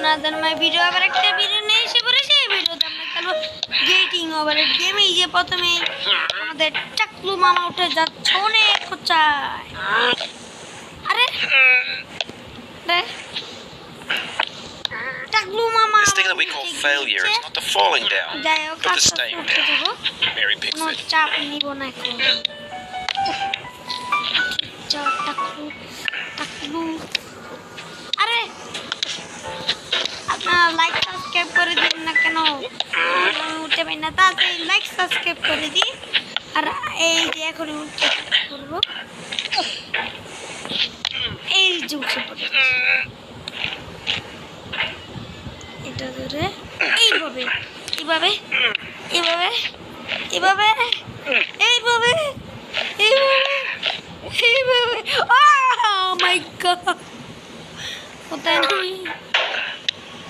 নাদানময় video আবার একটা video নিয়ে এসে পড়েছে। এই ভিডিওতে আমরা খেলবো গেটিং ওভারের গেম। এই যে প্রথমে আমাদের টাকলু মামা উঠে যাচ্ছে অনেক কোচায়। আরে টাকলু মামা This thing that we call failure is not the falling down, যাই হোক but the staying down. Mary কোনো Pickford. চাপ নিব না এখন। টাকলু টাকলু আরে আপনারা লাইক সাবস্ক্রাইব করে দিন না কেন? উঠতে পারি না, তাড়াতাড়ি লাইক সাবস্ক্রাইব করে দিন। আর এই যে এখন উঠতে করবো, এই যে উঠে পড়ে এটা ধরে এইভাবে এইভাবে এইভাবে এইভাবে এইভাবে এইভাবে এইভাবে। ওহ মাই গড, কোথায় আমি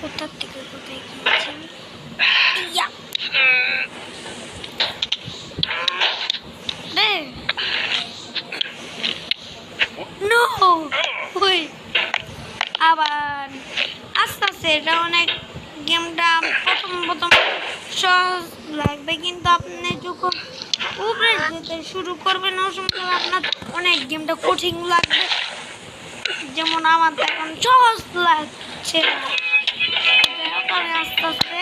কোথা থেকে কোথায় গিয়েছি? ইয়া রে নো ওই আবার আস্তে আস্তে এটা অনেক গেমটা প্রথম সহজ লাগবে, কিন্তু আপনি যখন উপরে যেতে শুরু করবেন ওই সময় আপনার অনেক গেমটা কঠিন লাগবে। যেমন আমার তো এখন সহজ লাগছে, আস্তে আস্তে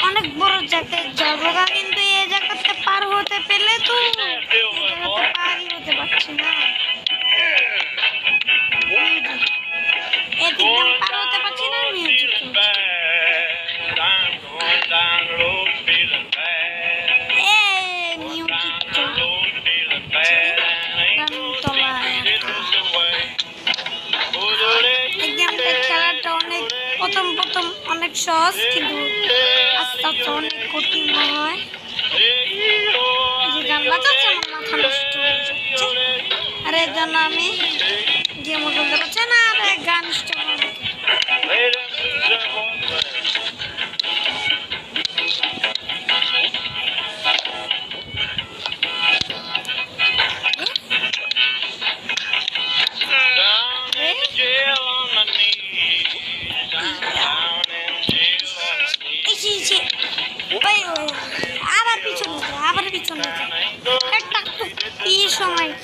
অনেক বড় জায়গায় যাবো, কিন্তু এই জায়গাতে পার হতে পেলে তো পারই হতে পারছি না। এদিকে পার হতে পারছি না, মিউজিক খেলাটা প্রথম অনেক সহজ, কিন্তু আস্তে আস্তে অনেক কঠিন হয়। যে গান বাজাচ্ছে আমার মাথা নষ্ট হয়ে যাচ্ছে, আর এর জন্য আমি গেম খেলতে পারছি না। আর গান আবার পিছনে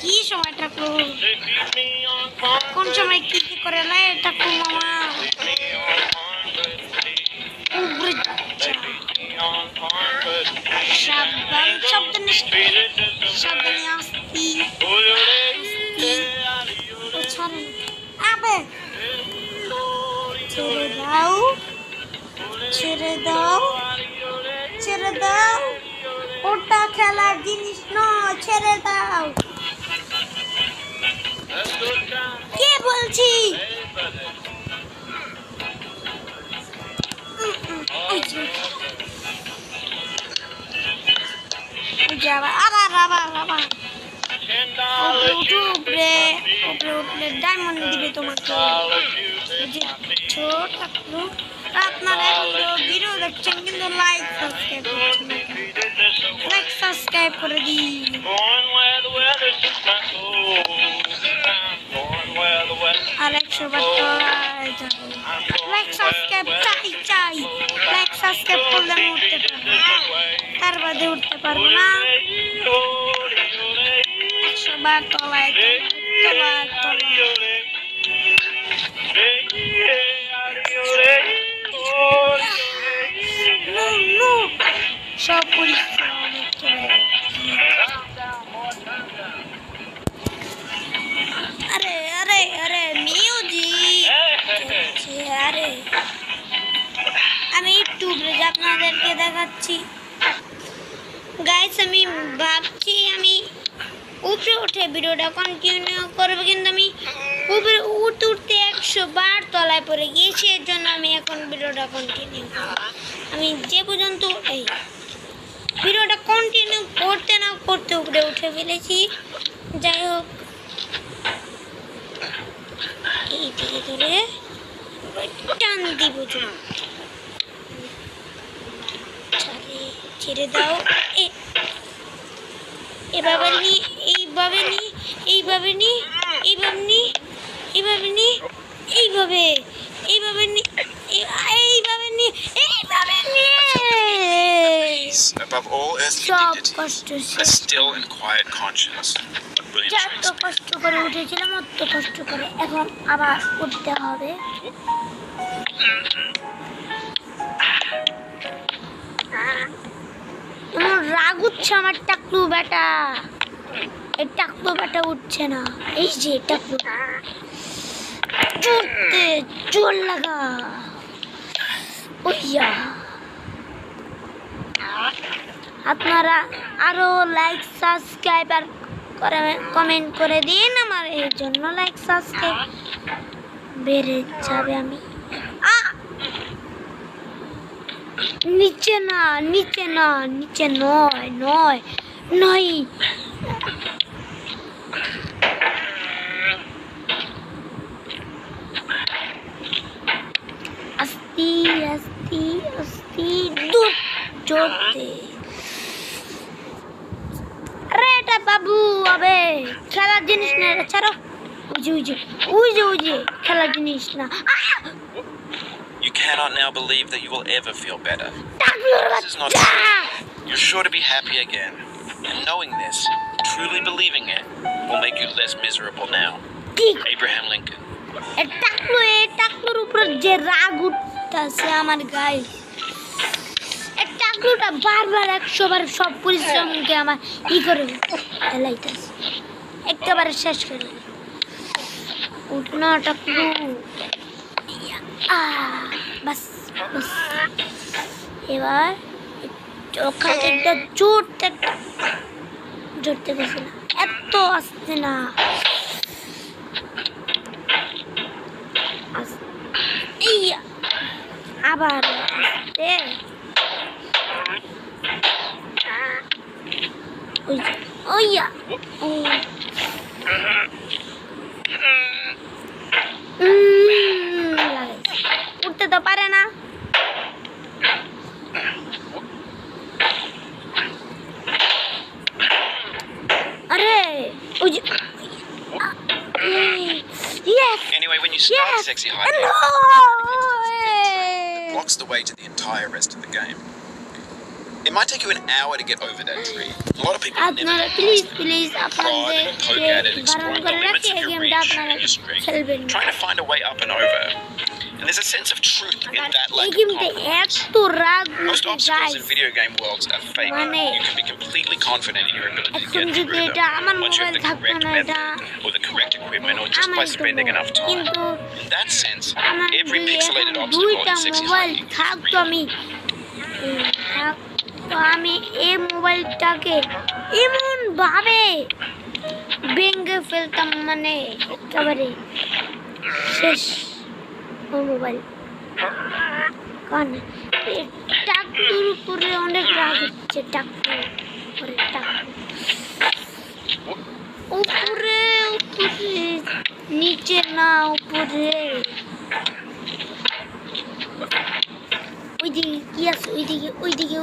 কি সময়টা কোন সময় কি করে লাই টাকু মামা সাবধানে আসতি আবে ছেড়ে দাও ছেড়ে দাও ছেড়ে দাও, ওটা খেলার জিনিস নয়, ছেড়ে দাও। কে বলছি? উঠলে ডায়মন্ড দিবে তোমাকে। আপনারা ভিডিও দেখছেন কিন্তু লাইক সাবস্ক্রাইব করে দিন। আর 100 বার লাইক সাবস্ক্রাইব চাই। লাইক সাবস্ক্রাইব করলে আমি উঠতে পারবো, তার বাদে উঠতে পারবো না। 100 বার তলায় সব আরে আরে আরে মিউজিক আরে আমি ইউটিউবে আপনাদেরকে দেখাচ্ছি গাইস। আমি ভাবছি আমি উপরে উঠে ভিডিওটা কন্টিনিউ করবো, কিন্তু আমি উপরে উঠতে 100 বার তলায় পড়ে গিয়েছি। এর জন্য আমি এখন ভিডিওটা কন্টিনিউ করবো। আমি যে পর্যন্ত এই ভিডিওটা কন্টিনিউ করতে না করতে উপরে উঠে ফেলেছি। যাই হোক, এই দিকে ধরে টান দিব, ছেড়ে দাও। এভাবে নি এইভাবে নি এইভাবে নি এইভাবে নি এইভাবে নি এইভাবে এইভাবে এইভাবে নিয়ে Above all earthly সব dignity, কষ্ট a শেষ। still and quiet conscience. William যত Shakespeare. কষ্ট করে উঠেছিলাম অত কষ্ট করে এখন আবার উঠতে হবে। এমন রাগ উঠছে আমার টাকলু বেটা, এই টাকলু বেটা উঠছে না। এই যে টাকলু জোরতে জোর লাগা ওইয়া। আপনারা আরো লাইক সাবস্ক্রাইব আর কমেন্ট করে দিন, আমার এর জন্য লাইক সাবস্ক্রাইব বেড়ে যাবে। আমি নিচে না নিচে না নিচে নয় নয় নয় আস্তি আস্তি আস্তি দূর চলতে। আরে এটা বাবু হবে খেলার জিনিস না, এটা ছাড়ো। উজে খেলার জিনিস না। You cannot now believe that you will ever feel better. টাকলুর This is not বাচ্চা। true. You're sure to be happy again. And knowing this, truly believing it, will make you less miserable now. ঠিক Abraham Lincoln. এই টাকলুর উপর যে রাগ উঠতেছে আমার গায়ে, এই টাকলুটা বারবার 100 বার সব পরিশ্রমকে আমার করে এলাইতেছে, একেবারে শেষ করে। উঠ না টাকলু, বাস বাস। এবার ওখানে জোরতে গেছে না, এত আসছে না। আবার ওইয়া উঠতে তো পারে না। আরে ওই যে Anyway, when you start Yes. sexy high, No! blocks the way to the entire rest of the game. It might take you an hour to get over that tree. A lot of people never আপনারা get please past it. Please Prod আপনাদের and poke at it, বারণ exploring the করে limits রাখি of এই your গেমটা reach আপনারা and your strength, খেলবেন না। trying to find a way up and over. And there's a sense of truth in that এই lack of গেমটা confidence. এত রাগ Most উঠে obstacles যায়। in video game worlds are fake. মানে You can be completely confident in your ability to এখন get যদি through এটা আমার them once you have mobile the থাকতো correct না, এটা method or the correct equipment or just by আমার spending enough time. কিন্তু In that sense, আমার every যদি pixelated এখন obstacle দুইটা in Sexy mobile Hiking is থাকতো, real. আমি এই মোবাইলটাকে এমন ভাবে ভেঙে ফেলতাম, মানে একেবারে শেষ ও মোবাইল। কারণ এই টাকলুর উপরে অনেক রাগ হচ্ছে, টাকলুর উপরে উপরে উপরে নিচে না উপরে। ওইদিকে কি আছে? ওইদিকে